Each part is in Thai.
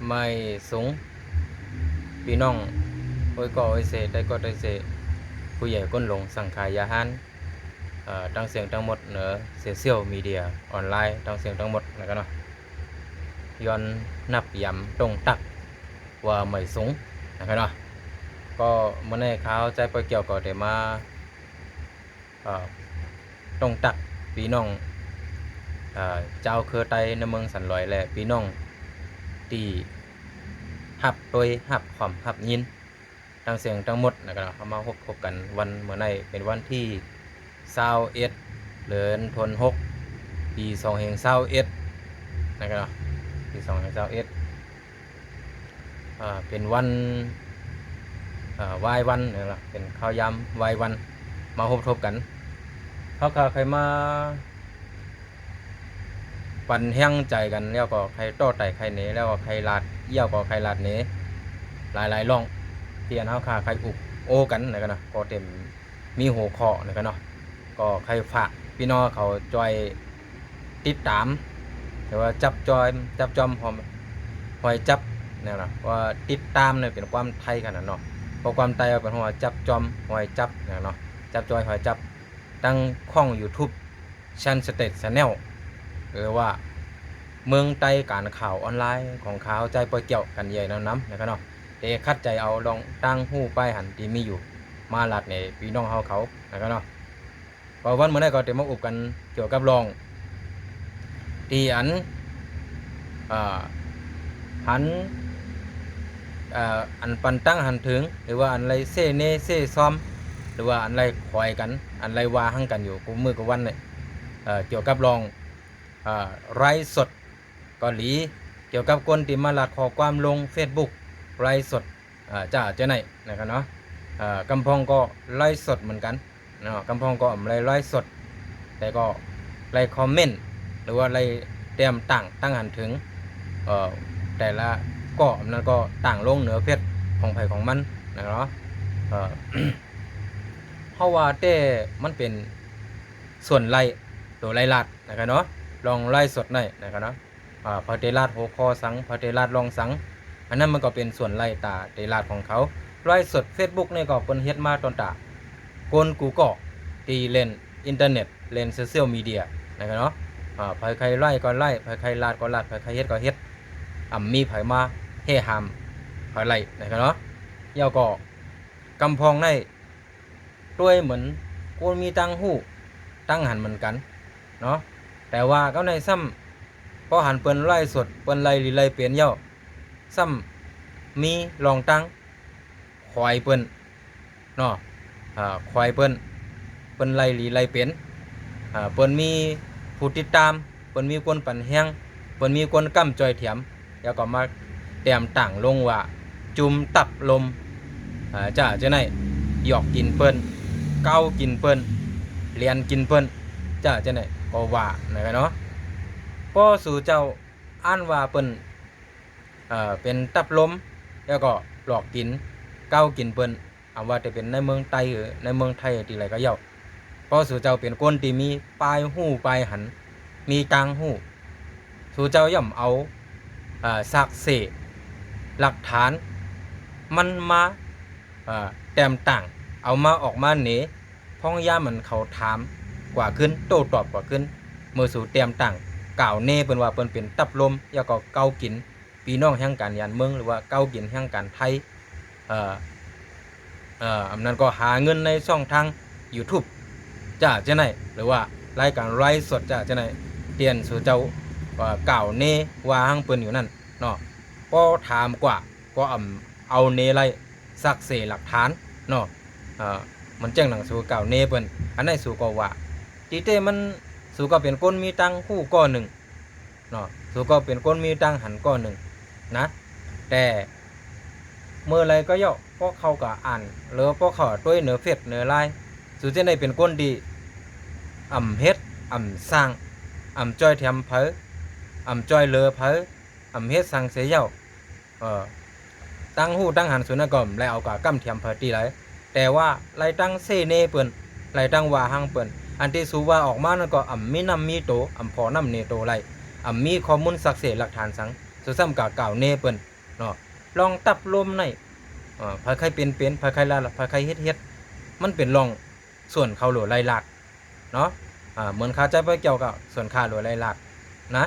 ไม่สูงพี่น้องโอ้ยก็โอ้ยเสได้ก็ได้เสผู้ใหญ่ก้นหลงสังขายาหันทั้งเสียงทั้งหมดเหนือโซเชียลมีเดียออนไลน์ทั้งเสียงทั้งหมดนะกันเนาะย้อนนับย้ำตรงตักว่าไม่สูงนะครับเนาะก็เมื่อในข่าวใจไปเกี่ยวก็ได้มาตรงตักพี่น้องเจ้าเครือไตในเมืองสันลอยและพี่น้องตีหับโดยหับความหับยินทั้งเสียงทั้งหมดนะครับเขามาพบกันวันเมื่อในเป็นวันที่21เดือนธันวาคมปี2021นะครับปี2021เป็นวันวายวันนะครับเป็นข้าวยำวายวันมาพบกันเขาก็ใครมาปันแห้งใจกันแล้วก็ใครโต้ไต่ใครเหนแล้วก็ใครลาดเยี่ยวก็ใครลาดเหนหลายๆร่องที่อันเขาขาใครอุบโอกันนะครับเนาะก็เต็มมีหัวข้อนะครับเนาะก็ใครฝากพี่น้องเขาจอยติดตามหรือว่าจับจอมหอยจับเนี่ยนะว่าติดตามเนี่ยเป็นความไทยกันนะเนาะเพราะความไทยเป็นหัวจับจอมหอยจับเนี่ยเนาะจับจอยหอยจับตั้งช่อง YouTube ชันสเตทชาแนลหรือว่าเมืองไต้การข่าวออนไลน์ของข่าวใจปล่อยเกี่ยวกันใหญ่น้ำนะครับเนาะเด็กคัดใจเอาลองตั้งหู้ป้ายหันที่มีอยู่มาหลัดในพี่น้องเขานะครับเนาะพอวันเมื่อได้ก็เตรียมมาอุบกันเกี่ยวกับรองที่หันอันปันตั้งหันถึงหรือว่าอันไรเซ่เนเซ่ซ้อมหรือว่าอันไรคอยกันอันไรวาหั่งกันอยู่กูมือกับวันเนี่ยเกี่ยวกับรองไร้สดเกาหลีเกี่ยวกับคนที่มาหลัดขอความลง Facebook ไร้สดจะไหนนะครับเนาะกำพองก็ไร้สดเหมือนกันเนาะกำพองก็ไร้สดแต่ก็ไร้คอมเมนต์หรือว่าไร้เตรียมตั้งหันถึงแต่ละก็นั้นก็ต่างลงเหนือเพศของไผ่ของมันนะครับเนาะเพราะว่าแต่มันเป็นส่วนไล่ตัวไล่ลัดนะครับเนาะลองไล่สดหน่อยนะครับเนาะพระเตลาดโหคอสังพระเตลาดรองสังอันนั้นมันก็เป็นส่วนไล่ตาเตลาดของเขาไล่สด Facebook นี่ก็เป็นเฮ็ดมาตอนตาคนกูก็ตีเล่นอินเทอร์เน็ตเล่นโซเชียลมีเดียนะครับเนาะไผใครไล่ก็ไล่ไผใครลาดก็ลาดไผใครเฮ็ดก็เฮ็ดมีไผมาเฮหามไผไล่นะครับเนาะเย้าก็กำพองในด้วยเหมือนคนมีตังหู้ตั้งหันเหมือนกันเนาะแต่ว่าก็ในซ้ำพอหันเปิ้นไล่สดเปิ้นไล่ลีไล่เปลี่ยนเย้าซ้ำมีรองตั้งควายเปิ้นเนาะควายเปิ้นไล่ลีไล่เปลี่ยนเปิ้นมีผู้ติดตามเปิ้นมีคนปั่นแห้งเปิ้นมีคนก้ำจอยเถียมแล้วก็มาแต้มต่างลงว่าจุ่มตับลมจะไหนหยอกกินเปิ้นเก้ากินเปิ้นเรียนกินเปิ้นจะไหนก็ว่านะครับเนาะพอสู่เจ้าอ่านว่าเปิ้นเป็นตับลมแล้วก็หลอกกินเก้ากินเปิ้นเอาว่าจะเป็นในเมืองไทยหรือในเมืองไทยที่ไรก็เย่าพอสู่เจ้าเป็นคนที่มีปลายหูปลายหันมีกลางหูสู่เจ้าย่อมเอาสักเสหลักฐานมันมาแต้มต่างเอามาออกมาเหนพ้องย่ามันเขาถามกว่าขึ้นโต้ตอบกว่าขึ้นเมื่อสู่แต้มต่างกล่าวเน่เปิ้นว่าเปิ้นเป็นตับลมแล้วก็เกากินพี่น้องแห่งการยานเมืองหรือว่าเกากินแห่งการไทยอันนั้นก็หาเงินในช่องทาง YouTube จะไหนหรือว่ารายการไลฟ์สดจะไหนเตียนสู่เจ้าว่ากล่าวเน่ว่าหั่งเปิ้นอยู่นั่นเนาะพอถามกว่าก็เอาเน่ไรสักเสหลักฐานเนาะมันแจ้งหนังสู่กล่าวเน่เปิ้นอันไหนสู่ก็ว่าตีเต้มันสู่ก็เป็นคนมีตังคู่ก้อนหนึ่งเนาะสู่ก็เป็นคนมีตังหันก้อนหนึ่งนะแต่เมื่อไรก็ย่อพวกเขาก็อ่านหรือพวกเขาด้วยเหนือเฟซเหนือไลน์สู่จะได้เป็นคนดีเฮ็ดสร้างจอยแถมเผอจอยเลอเผอเฮ็ดสร้างเสียเย้าตั้งหูตั้งหันสุนก่อมแล้วเอากะกำเทียมเผตีไรแต่ว่าไรตั้งเซเนเปิ้นไรตั้งว่าหังเปิ้นอันที่สูว่าออกมานั่นก็มีน้ำมีโตพอน้ำเนโตไรมีข้อมูลสักเสหลักฐานสัง สุซ้ำกะกล่าวเน่เปิ้นเนาะลองตับลมในภายใครเป็นภายใครละภายใครเฮ็ดมันเป็นลองส่วนเขาหลวไล่หลักเนาะเหมือนคาใจไปเกี่ยวกับส่วนค่าหลวไล่หลักนะ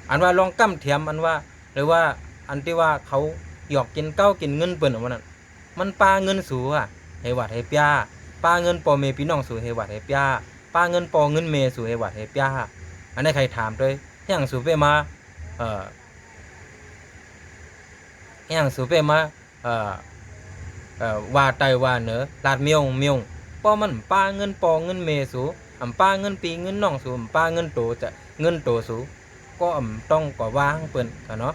อันว่าลองกั้มเทียมอันว่าหรือว่าอันที่ว่าเขาหยอกกินเก้ากินเงินเปิ้นว่านั้นมันปาเงินสูให้วัดให้ป้าปาเงินปอเมพี่น้องสู่ให้วัดให้ป้าปาเงินปอเงินเมสู่ให้วัดให้ป้าอันนี้ใครถามด้วยอย่างสู่ไปมาอย่างสู่ไปมาว่าไตว่าเหนือลาดเมียงป้อมันปาเงินปอเงินเมสู่ปาเงินปีเงินน้องสู่ปาเงินโตจะเงินโตสู่ก็ต้องก็ว่าหังเปิ้นเนาะ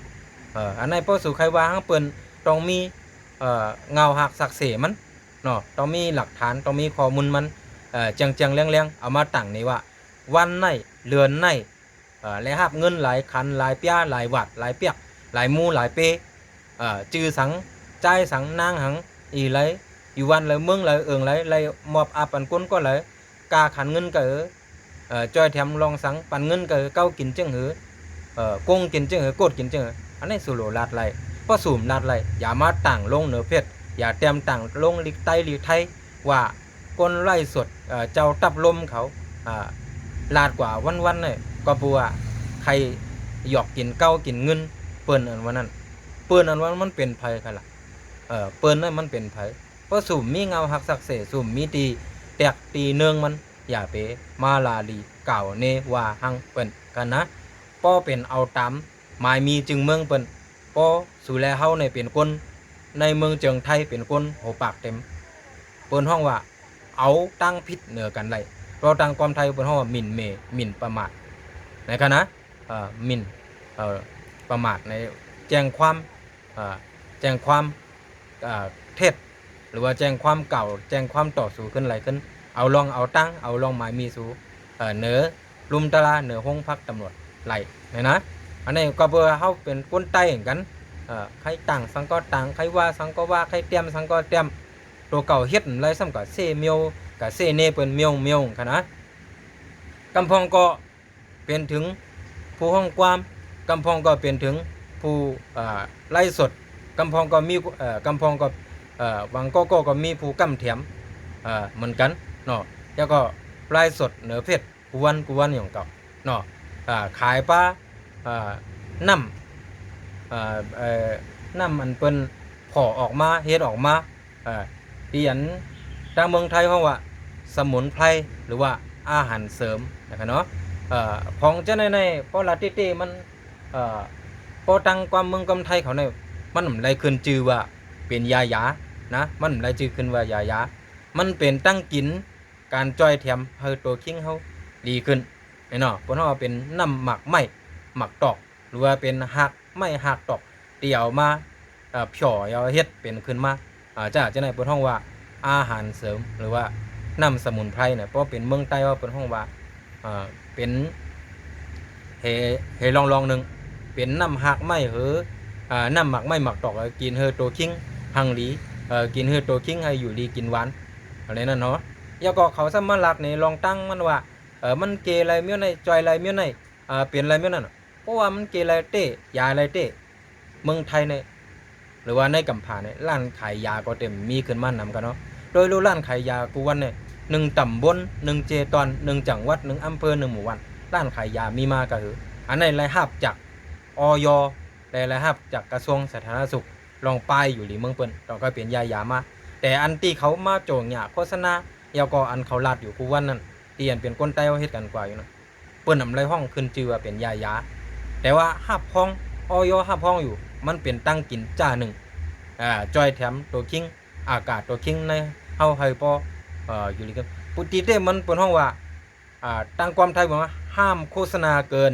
อันไหนป้อสู่ใครว่าหังเปิ้นต้องมีเงาหักศักดิ์ศรีมันเนาะต้องมีหลักฐานต้องมีข้อมูลมันจังเลี้ยงเอามาตั้งนี่ว่าวันไหนเดือนไหนและหับเงินหลายคันหลายเปียหลายวัดหลายเปียกหลายมูหลายเปจื้อสังใจสังนางหังอีไรอยู่วันเลยเมืองเลยเลยมอบอาปันก้นก็เลยกาขันเงินก็จอยแถมลองสังปันเงินก็เก้ากินจึงหือกงกินจึงหือกดกินจึงหืออันนี้สุโรลาดไรเพราะสูมลาดไรอย่ามาต่างลงเหนือเพชรอย่าเตรียมต่างลงลิกไตลิกไทยว่าก้นไล่สดเจ้าตับลมเขาลาดกว่าวันเนี่ยก็ปัวใครหยอกกินเก้ากินเงินเปิ้นอันวันนั้นเปิ้นอันวันมันเป็นภัยกันล่ะเปิ้นนั่นมันเป็นภัยเพราะสูมมีเงาหักศักดิ์ศรีสูมมีตีแตกตีเนืองมันอย่าเปมาลาลีเก่าเนว่าหังเปิ้นกันนะป้อเป็นเอาตามหมายมีจึงเมืองเปิ้นป้อสู่แลเฮาในเป็นคนในเมืองเจิงไทยเป็นคนโหปากเต็มเปิ้นห้องว่าเอาตั้งพิษเหนือกันไรเราตั้งความไทยเปิ้นห้องว่าหมิ่นประมาทในกันนะหมิ่นประมาทในแจ้งความเท็จหรือว่าแจ้งความเก่าแจ้งความต่อสู้ขึ้นไหลขึ้นเอาลองเอาตั้งเอาลองหมายมีสู่เหนือลุมตลาเหนือห้องพักตำรวจไหลนะอันนี้ก็เพื่อเฮาเป็นคนใต้เหมือนกันใครต่างสังก็ต่างใครว่าสังก็ว่าใครเตรียมสังก็เตรียมตัวเก่าเฮ็ดไรซ้ำกับเซเมียวกับเซเนเปิ้นเมียวค่ะนะกำพองก็เป็นถึงผู้ห้องความกำพองก็เป็นถึงผู้ไล่สดกำพองก็มีกำพองก็วังก็มีผู้กำเถียมเหมือนกันเนาะแล้วก็ไล่สดเหนือเพชรกวนอย่างเก่าเนาะขายปลาน้ำมันเป็นผอออกมาเฮ็ดออกมาที่อันทางเมืองไทยเขาว่าสมุนไพรหรือว่าอาหารเสริมนะครับเนาะของเจ้าในพอลาติเต้มันพอตังความเมืองกำไทยเขาเนี่ยมันไรขึ้นจื่อว่าเป็นยานะมันไรจื่อขึ้นว่ายามันเป็นตั้งกินการจ้อยแถมเฮอตัวคิงเขาดีขึ้นเนาะเพราะว่าเป็นน้ำหมักไม้หมักตอกหรือว่าเป็นหักไม้หักตอกเตี่ยวมาเผ่อยเฮ็ดเป็นขึ้นมาจะในเปิดห้องว่าอาหารเสริมหรือว่าน้ำสมุนไพรเนี่ยเพราะเป็นเมืองใต้ว่าเปิดห้องว่าเป็นเฮลองหนึ่งเป็นน้ำหักไม้น้ำหมักไม้หมักตอกกินเฮอตัวคิงหังหลีกินเฮอตัวคิงให้อยู่ดีกินหวานอะไรนั่นเนาะแล้วก็เขาสมาลักในลองตั้งมันว่ามันเกอะไรเมี้ยในจอยอะไรเมี้ยในเปลี่ยนอะไรเมี้ยนั่นเพราะว่ามันเกอะไรเต้ยาอะไรเต้เมืองไทยในหรือว่าในกำผาเนี่ยร้านขายยาก็เต็มมีขึ้นมานำกันเนาะโดยรู้ร้านขายยากูวันเนี่ย1ตำบล1เจตอน1จังหวัด1อำเภอ1หมู่บ้านร้านขายยามีมาก็คืออันไหนรายรับจากอย แต่รายรับจากกระทรวงสาธารณสุขลองป้ายอยู่หรือเมืองเปิ้นต้องก็เปลี่ยนยามาแต่อันที่เขามาโจงเนี่ยโฆษณาแล้วก็อันเขาลาดอยู่กูวันนั้นเตียนเป็นคนใต้เฮ็ดกันกว่าอยู่นะเปิ้นนำไรห้องขึ้นชื่อว่าเป็นยาแต่ว่าหับห้องอยหับห้องอยู่มันเป็นตั้งกินจ้าหนึ่งจอยแถมตัวคิงอากาศตัวคิงในเฮาไฮปออยู่ลีกันปุติเต้มันเปิ้นห้องว่าตั้งความไทยบอกว่าห้ามโฆษณาเกิน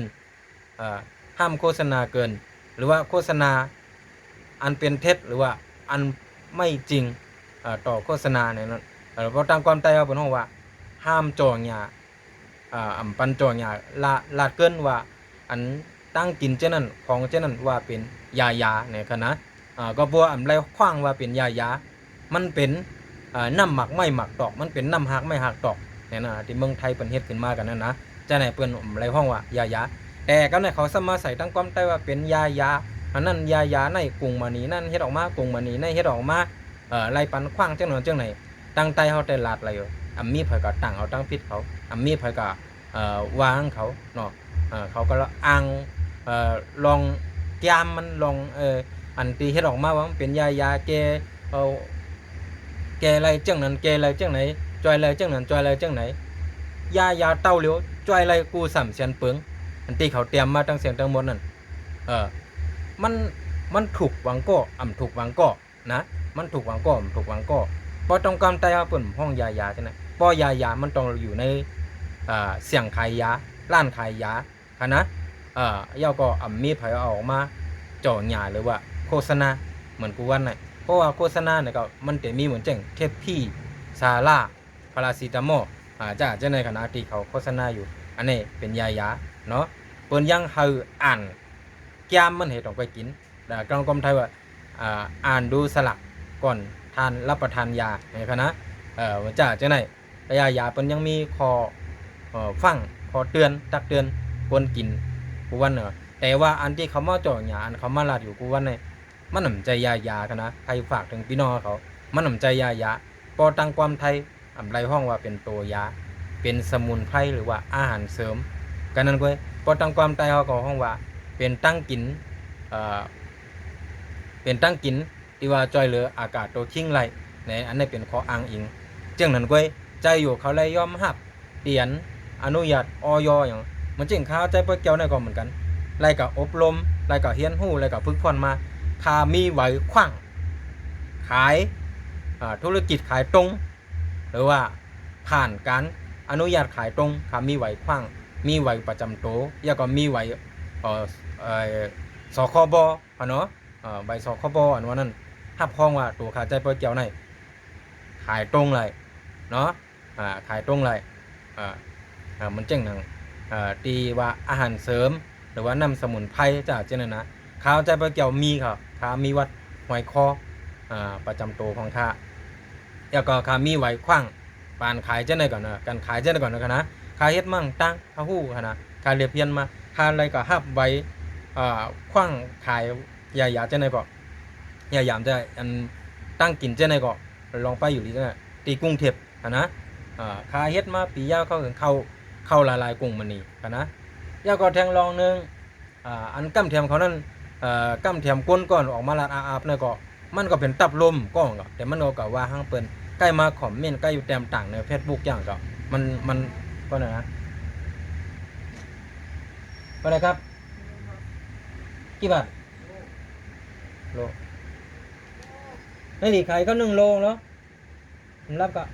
ห้ามโฆษณาเกินหรือว่าโฆษณาอันเป็นเท็จหรือว่าอันไม่จริงต่อโฆษณาเนี่ยนั่นเพราะตั้งความไทยเปิ้นห้องว่าห้ามจองหญ้าปันจองหญ้าลาดเกินว่าอันตั้งกินเจ้านั้นของเจ้านั้นว่าเป็นยาเนี่ยคณะก็บัวไรขว้างว่าเป็นยามันเป็นน้ำหมักไม่หมักตอกมันเป็นน้ำหักไม่หักตอกเนี่ยนะที่เมืองไทยเป็นเฮ็ดขึ้นมากันนั่นนะจะไหนเปิ้นไรห้องว่ายา แต่ก็เนี่ยเขาสามารถใส่ตั้งความใต้ว่าเป็นยาอันนั้นยาในกรุงมานีนั่นเฮ็ดออกมากรุงมานีในเฮ็ดออกมาไล่ปันขว้างจังหนจังไหนตั้งใต้เฮาแต่ลาดอะไรอยู่อัมมีไผก็ตั้งเอาตั้งผิดเขาอัมมีไผก็วางเขาเนาะเขาก็อ้างลองแก้มมันลองอันที่เฮ็ดออกมาว่ามันเป็นยาแกแกอะไรจังนั้นแกอะไรจังไหนจอยอะไรจังนั้นจอยอะไรจังไหนยาเต้าเหลียวจอยอะไรกูสำเสียนเปิงอันที่เขาเตรียมมาตั้งเสียงตั้งหมดนั่นเออมันมันถูกวางก็ถูกวางก็นะมันถูกวางก็ถูกวางก็พอต้องการแต่เปิ่นห้องยาใช่ไหมป้อยามันต้องอยู่ในเสียงขายยาร้านขายยาค่ะนะเย่าก็มีไผเอาออกมาจ่อหยาหรือว่าโฆษณาเหมือนกูวันไหนเพราะว่าโฆษณาเนี่ยก็มันจะมีเหมือนแจ้งเทปพี่ซาร่าพาราซิตามอลจะในขณะที่เขาโฆษณาอยู่อันนี้เป็นยาเนาะเปิ้นยังเฮาอ่านแก้มมันเฮ็ดออกไปกินแต่กลางกรมไทยว่าอ่านดูสลักก่อนทานรับประทานยาในคณะว่าจะไหนแต่ยาเปิ้นยังมีคอฟังคอเตือนตักเตือนควรกินกูวันเนาะแต่ว่าอันที่เขามาจ่อหยาอันเขามาลาดอยู่กูวันเนี่ยมันหนำใจยากันนะใครฝากถึงพี่น้องเขามันหนำใจยาพอตั้งความไทยไรห้องว่าเป็นตัวยาเป็นสมุนไพรหรือว่าอาหารเสริมกันนั้นก็พอตั้งความไทยเขาก็ห้องว่าเป็นตั้งกินเป็นตั้งกินที่ว่าจอยเหลืออากาศตัวชิงไรในอันนี้เป็นข้ออ้างอิงจึงนั้นก็ใจอยู่เขาเลยยอมรับเปลี่ยนอนุญาตอย่างมันจริงข้าวใจเปิ้เกี่ยวในก็เหมือนกันไรกับอบรมไรกับเฮียนหู้ไรกับฝึกฝนมาคามีไหวขว้างขายธุรกิจขายตรงหรือว่าผ่านการอนุญาตขายตรงคามีไหวขว้างมีไหวประจำโตแล้วก็มีไหวสคบเนาะใบสคบอันว่านั้นหับห้องว่าตัวขาใจเปิ้เกี่ยวในขายตรงเลยเนาะขายตรงเลยมันเจ๋งหนังตีว่าอาหารเสริมหรือว่านำสมุนไพรจากเจนนะข้าวใจเปิ้เกี่ยวมีครับข้ามีวัดหอยคอประจำตัวของข้าแล้วก็ข้ามีไหวขว้างปานขายเจ้าไหนก่อนนะการขายเจ้าไหนก่อนนะขายเฮ็ดมั่งตั้งข้าหู้นะขายเรียบเพียนมาขายอะไรก็หับไว้ขว้างขายยาเจ้าไหนก็ยายามจะอันตั้งกินเจ้าไหนก็ลองไปอยู่ดีเจ้าไหนตีกุ้งเทปนะขายเฮ็ดมาปียาวเข้าถึงเข้าหลายกุ้งมันนี่นะยาก็แทงลองนึงอันกั้มเทียมเขานั้นกั้มเทียมก้นก่อนออกมาลาดอาบเนี่ยก็มันก็เป็นตับลมก้องก็แต่มันก็ว่าห้างเปิ้นใกล้มาคอมเมนต์ใกล้อยู่แต้มต่างใน Facebook อย่างก็มันก็นะก็ได้ครับกี่บาทโลนี่ดิขายก็1 โลเนาะผมรับก็